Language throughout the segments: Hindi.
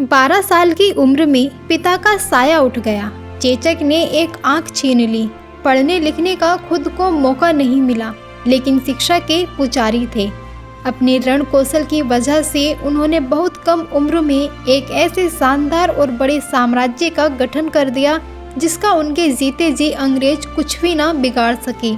12 साल की उम्र में पिता का साया उठ गया। चेचक ने एक आंख छीन ली। पढ़ने लिखने का खुद को मौका नहीं मिला, लेकिन शिक्षा के पुजारी थे। अपने रण कौशल की वजह से उन्होंने बहुत कम उम्र में एक ऐसे शानदार और बड़े साम्राज्य का गठन कर दिया जिसका उनके जीते जी अंग्रेज कुछ भी ना बिगाड़ सके।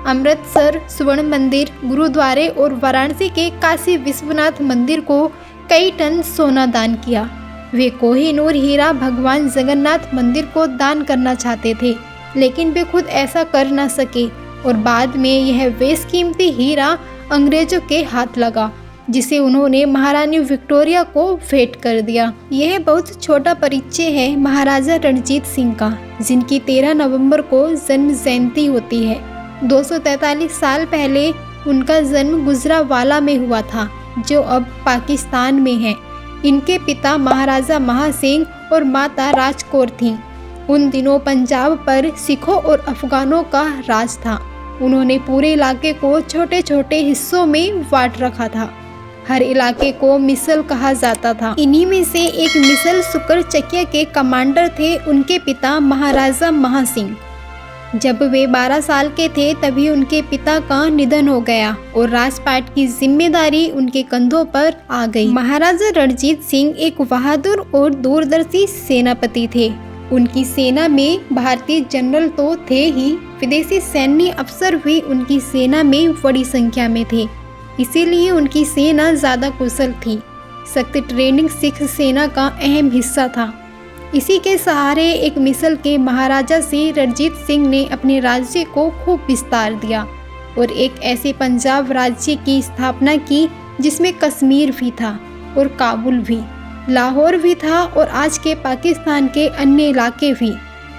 अमृतसर स्वर्ण मंदिर, गुरुद्वारे और वाराणसी के काशी विश्वनाथ मंदिर को कई टन सोना दान किया। वे कोहिनूर हीरा भगवान जगन्नाथ मंदिर को दान करना चाहते थे, लेकिन वे खुद ऐसा कर न सके और बाद में यह बेशकीमती हीरा अंग्रेजों के हाथ लगा, जिसे उन्होंने महारानी विक्टोरिया को भेंट कर दिया। यह बहुत छोटा परिचय है महाराजा रणजीत सिंह का, जिनकी 13 नवंबर को जन्म जयंती होती है। 243 साल पहले उनका जन्म गुजरावाला में हुआ था, जो अब पाकिस्तान में है। इनके पिता महाराजा महासिंह और माता राजकौर थीं। उन दिनों पंजाब पर सिखों और अफगानों का राज था। उन्होंने पूरे इलाके को छोटे छोटे हिस्सों में बांट रखा था। हर इलाके को मिसल कहा जाता था। इन्हीं में से एक मिसल सुकर चकिया के कमांडर थे उनके पिता महाराजा महासिंह। जब वे 12 साल के थे तभी उनके पिता का निधन हो गया और राजपाट की जिम्मेदारी उनके कंधों पर आ गई। महाराजा रणजीत सिंह एक बहादुर और दूरदर्शी सेनापति थे। उनकी सेना में भारतीय जनरल तो थे ही, विदेशी सैन्य अफसर भी उनकी सेना में बड़ी संख्या में थे। इसीलिए उनकी सेना ज़्यादा कुशल थी। सख्त ट्रेनिंग सिख सेना का अहम हिस्सा था। इसी के सहारे एक मिसल के महाराजा से रणजीत सिंह ने अपने राज्य को खूब विस्तार दिया और एक ऐसे पंजाब राज्य की स्थापना की जिसमें कश्मीर भी था और काबुल भी, लाहौर भी था और आज के पाकिस्तान के अन्य इलाके भी।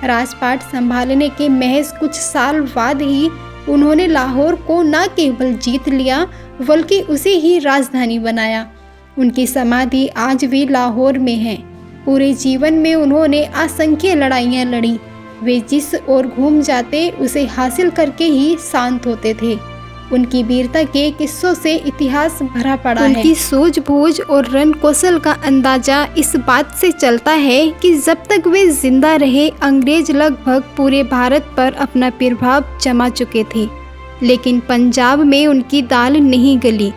राजपाट संभालने के महज कुछ साल बाद ही उन्होंने लाहौर को न केवल जीत लिया बल्कि उसे ही राजधानी बनाया। उनकी समाधि आज भी लाहौर में है। पूरे जीवन में उन्होंने असंख्य लड़ाइयाँ लड़ी। वे जिस ओर घूम जाते उसे हासिल करके ही शांत होते थे। उनकी वीरता के किस्सों से इतिहास भरा पड़ा है। उनकी सूझबूझ और रण कौशल का अंदाजा इस बात से चलता है कि जब तक वे जिंदा रहे अंग्रेज लगभग पूरे भारत पर अपना प्रभाव जमा चुके थे, लेकिन पंजाब में उनकी दाल नहीं गली।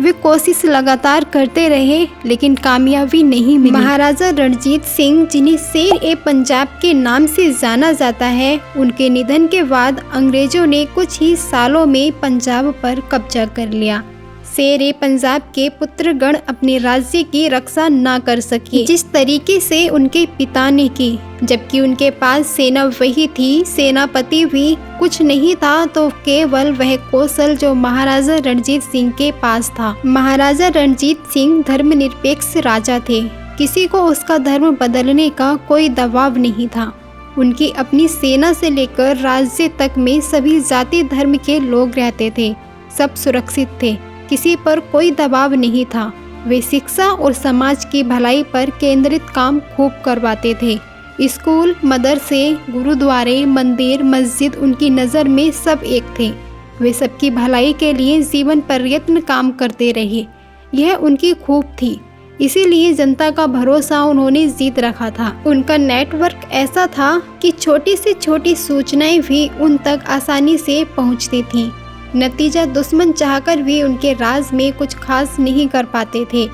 वे कोशिश लगातार करते रहे लेकिन कामयाबी नहीं मिली। महाराजा रणजीत सिंह, जिन्हें शेर-ए-पंजाब के नाम से जाना जाता है, उनके निधन के बाद अंग्रेजों ने कुछ ही सालों में पंजाब पर कब्जा कर लिया। शेर-ए-पंजाब के पुत्रगण अपने राज्य की रक्षा न कर सके जिस तरीके से उनके पिता ने की, जबकि उनके पास सेना वही थी, सेनापति भी कुछ नहीं था तो केवल वह कौशल जो महाराजा रणजीत सिंह के पास था। महाराजा रणजीत सिंह धर्मनिरपेक्ष राजा थे। किसी को उसका धर्म बदलने का कोई दबाव नहीं था। उनकी अपनी सेना से लेकर राज्य तक में सभी जाति धर्म के लोग रहते थे। सब सुरक्षित थे, किसी पर कोई दबाव नहीं था। वे शिक्षा और समाज की भलाई पर केंद्रित काम खूब करवाते थे। स्कूल, मदरसे, गुरुद्वारे, मंदिर, मस्जिद उनकी नज़र में सब एक थे। वे सबकी भलाई के लिए जीवन पर्यंत काम करते रहे। यह उनकी खूब थी। इसीलिए जनता का भरोसा उन्होंने जीत रखा था। उनका नेटवर्क ऐसा था कि छोटी से छोटी सूचनाएं भी उन तक आसानी से पहुंचती थीं। नतीजा दुश्मन चाहकर भी उनके राज में कुछ खास नहीं कर पाते थे।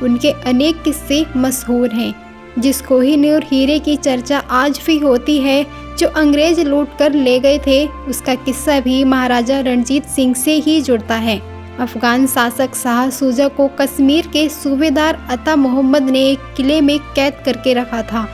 उनके अनेक किस्से मशहूर हैं। जिस कोहिनूर हीरे की चर्चा आज भी होती है, जो अंग्रेज लूट कर ले गए थे, उसका किस्सा भी महाराजा रणजीत सिंह से ही जुड़ता है। अफगान शासक शाह शुजा को कश्मीर के सूबेदार अता मोहम्मद ने एक किले में कैद करके रखा था।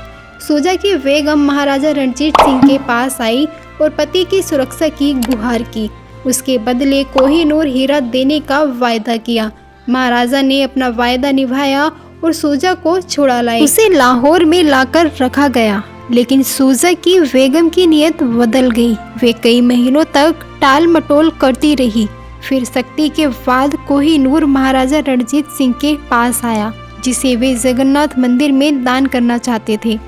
शुजा की बेगम महाराजा रणजीत सिंह के पास आई और पति की सुरक्षा की गुहार की। उसके बदले कोहिनूर हीरा देने का वायदा किया। महाराजा ने अपना वायदा निभाया और शुजा को छुड़ा लाए। उसे लाहौर में लाकर रखा गया, लेकिन शुजा की बेगम की नीयत बदल गई। वे कई महीनों तक टाल मटोल करती रही। फिर सख्ती के बाद कोहिनूर महाराजा रणजीत सिंह के पास आया, जिसे वे जगन्नाथ मंदिर में दान करना चाहते थे,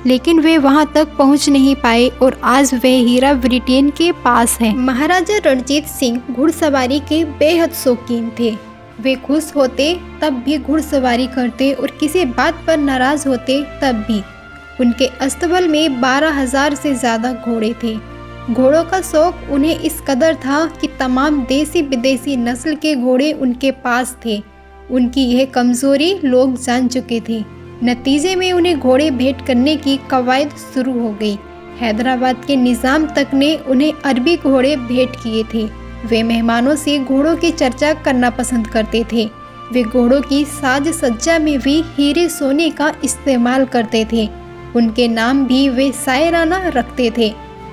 लेकिन वे वहां तक पहुंच नहीं पाए और आज वह हीरा ब्रिटेन के पास है। महाराजा रणजीत सिंह घुड़सवारी के बेहद शौकीन थे। वे खुश होते तब भी घुड़सवारी करते और किसी बात पर नाराज होते तब भी। उनके अस्तबल में 12,000 से ज़्यादा घोड़े थे। घोड़ों का शौक उन्हें इस कदर था कि तमाम देसी विदेशी नस्ल के घोड़े उनके पास थे। उनकी यह कमज़ोरी लोग जान चुके थे। नतीजे में उन्हें घोड़े भेंट करने की कवायद शुरू हो गई। हैदराबाद के निज़ाम तक ने उन्हें अरबी घोड़े भेंट किए थे। वे मेहमानों से घोड़ों की चर्चा करना पसंद करते थे। वे घोड़ों की साज सज्जा में भी हीरे सोने का इस्तेमाल करते थे। उनके नाम भी वे शायराना रखते थे।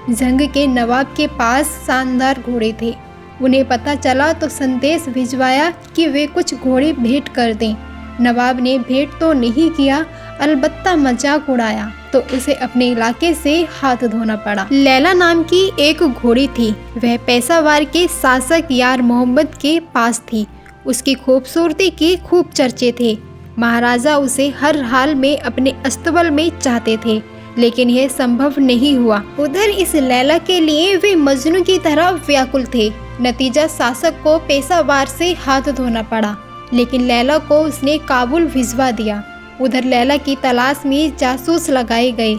जंग के नवाब के पास शानदार घोड़े थे। उन्हें पता चला तो संदेश भिजवाया कि वे कुछ घोड़े भेंट कर दें। नवाब ने भेंट तो नहीं किया, अलबत्ता मजाक उड़ाया तो उसे अपने इलाके से हाथ धोना पड़ा। लैला नाम की एक घोड़ी थी। वह पेशावर के शासक यार मोहम्मद के पास थी। उसकी खूबसूरती के खूब चर्चे थे। महाराजा उसे हर हाल में अपने अस्तबल में चाहते थे, लेकिन यह संभव नहीं हुआ। उधर इस लैला के लिए वे मजनू की तरह व्याकुल थे। नतीजा शासक को पेशावर से हाथ धोना पड़ा, लेकिन लैला को उसने काबुल भिजवा दिया। उधर लैला की तलाश में जासूस लगाए गए।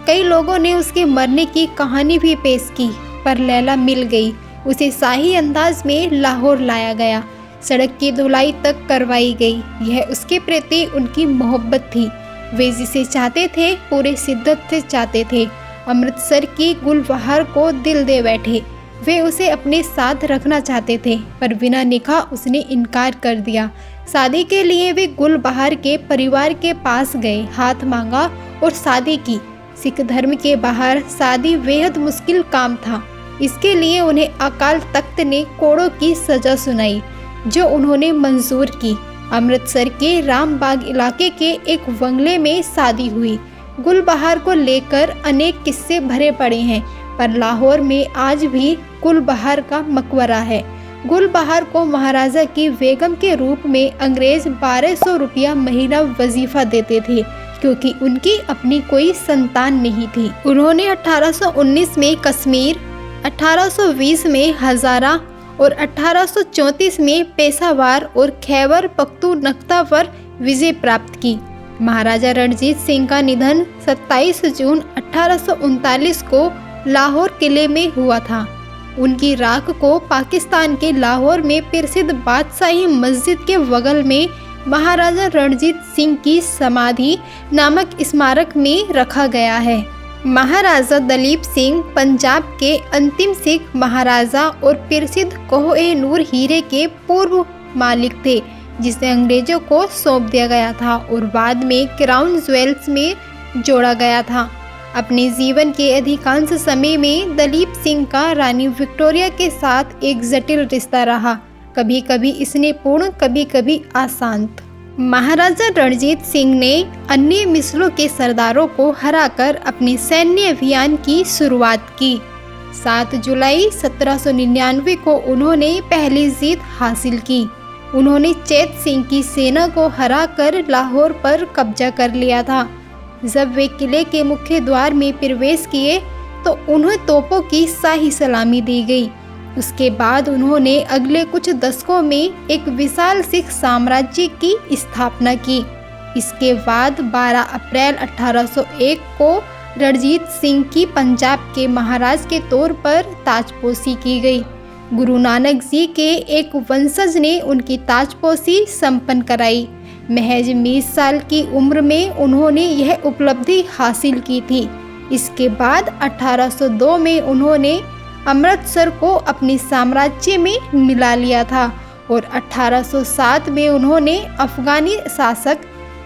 कई लोगों ने उसके मरने की कहानी भी पेश की, पर लैला मिल गई। उसे शाही अंदाज में लाहौर लाया गया। सड़क की धुलाई तक करवाई गई। यह उसके प्रति उनकी मोहब्बत थी। वे जिसे चाहते थे पूरे शिद्दत से चाहते थे। अमृतसर की गुलबहार को दिल दे बैठे। वे उसे अपने साथ रखना चाहते थे, पर बिना निकाह उसने इनकार कर दिया। शादी के लिए वे गुलबहार के परिवार के पास गए, हाथ मांगा और शादी की। सिख धर्म के बाहर शादी बेहद मुश्किल काम था। इसके लिए उन्हें अकाल तख्त ने कोड़ों की सजा सुनाई, जो उन्होंने मंजूर की। अमृतसर के रामबाग इलाके के एक बंगले में शादी हुई। गुलबहार को लेकर अनेक किस्से भरे पड़े हैं, पर लाहौर में आज भी गुलबहार का मकबरा है। गुलबहार को महाराजा की बेगम के रूप में अंग्रेज 1200 रुपया महीना वजीफा देते थे, क्योंकि उनकी अपनी कोई संतान नहीं थी। उन्होंने 1819 में कश्मीर, 1820 में हजारा और 1834 में पेशावर और खैबर पख्तूनख्वा पर विजय प्राप्त की। महाराजा रणजीत सिंह का निधन 27 जून 1839 को लाहौर किले में हुआ था। उनकी राख को पाकिस्तान के लाहौर में प्रसिद्ध बादशाही मस्जिद के बगल में महाराजा रणजीत सिंह की समाधि नामक स्मारक में रखा गया है। महाराजा दलीप सिंह पंजाब के अंतिम सिख महाराजा और प्रसिद्ध कोह-ए-नूर हीरे के पूर्व मालिक थे, जिसे अंग्रेजों को सौंप दिया गया था और बाद में क्राउन ज्वेल्स में जोड़ा गया था। अपने जीवन के अधिकांश समय में दलीप सिंह का रानी विक्टोरिया के साथ एक जटिल रिश्ता रहा, कभी कभी स्नेहपूर्ण, कभी कभी अशांत। महाराजा रणजीत सिंह ने अन्य मिसलों के सरदारों को हराकर अपने सैन्य अभियान की शुरुआत की। 7 जुलाई 1799 को उन्होंने पहली जीत हासिल की। उन्होंने चैत सिंह की सेना को हराकर लाहौर पर कब्जा कर लिया था। जब वे किले के मुख्य द्वार में प्रवेश किए तो उन्हें तोपों की शाही सलामी दी गई। उसके बाद उन्होंने अगले कुछ दशकों में एक विशाल सिख साम्राज्य की स्थापना की। इसके बाद 12 अप्रैल 1801 को रणजीत सिंह की पंजाब के महाराज के तौर पर ताजपोशी की गई। गुरु नानक जी के एक वंशज ने उनकी ताजपोशी संपन्न कराई। महज 20 साल की उम्र में उन्होंने यह उपलब्धि हासिल की थी। इसके बाद 1802 में उन्होंने अमृतसर को अपने साम्राज्य में मिला लिया था और 1807 में उन्होंने अफगानी शासक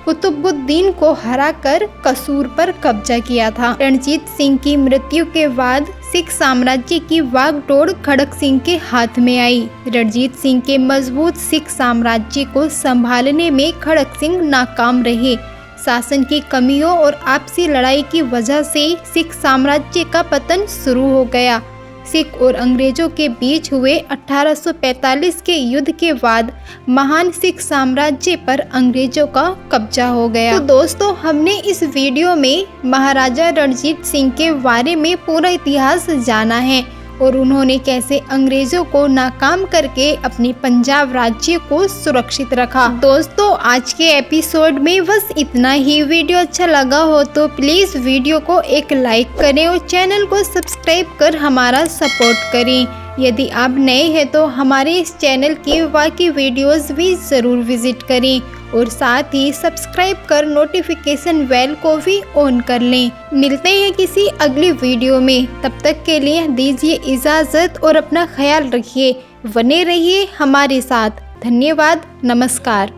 कुतुबुद्दीन को हराकर कसूर पर कब्जा किया था। रणजीत सिंह की मृत्यु के बाद सिख साम्राज्य की वागडोर खड़क सिंह के हाथ में आई। रणजीत सिंह के मजबूत सिख साम्राज्य को संभालने में खड़क सिंह नाकाम रहे। शासन की कमियों और आपसी लड़ाई की वजह से सिख साम्राज्य का पतन शुरू हो गया। सिख और अंग्रेजों के बीच हुए 1845 के युद्ध के बाद महान सिख साम्राज्य पर अंग्रेजों का कब्जा हो गया। तो दोस्तों, हमने इस वीडियो में महाराजा रणजीत सिंह के बारे में पूरा इतिहास जाना है और उन्होंने कैसे अंग्रेजों को नाकाम करके अपने पंजाब राज्य को सुरक्षित रखा। दोस्तों आज के एपिसोड में बस इतना ही। वीडियो अच्छा लगा हो तो प्लीज़ वीडियो को एक लाइक करें और चैनल को सब्सक्राइब कर हमारा सपोर्ट करें। यदि आप नए हैं तो हमारे इस चैनल की बाकी वीडियोस भी ज़रूर विजिट करें और साथ ही सब्सक्राइब कर नोटिफिकेशन बेल को भी ऑन कर लें। मिलते हैं किसी अगली वीडियो में, तब तक के लिए दीजिए इजाज़त और अपना ख्याल रखिए। बने रहिए हमारे साथ। धन्यवाद। नमस्कार।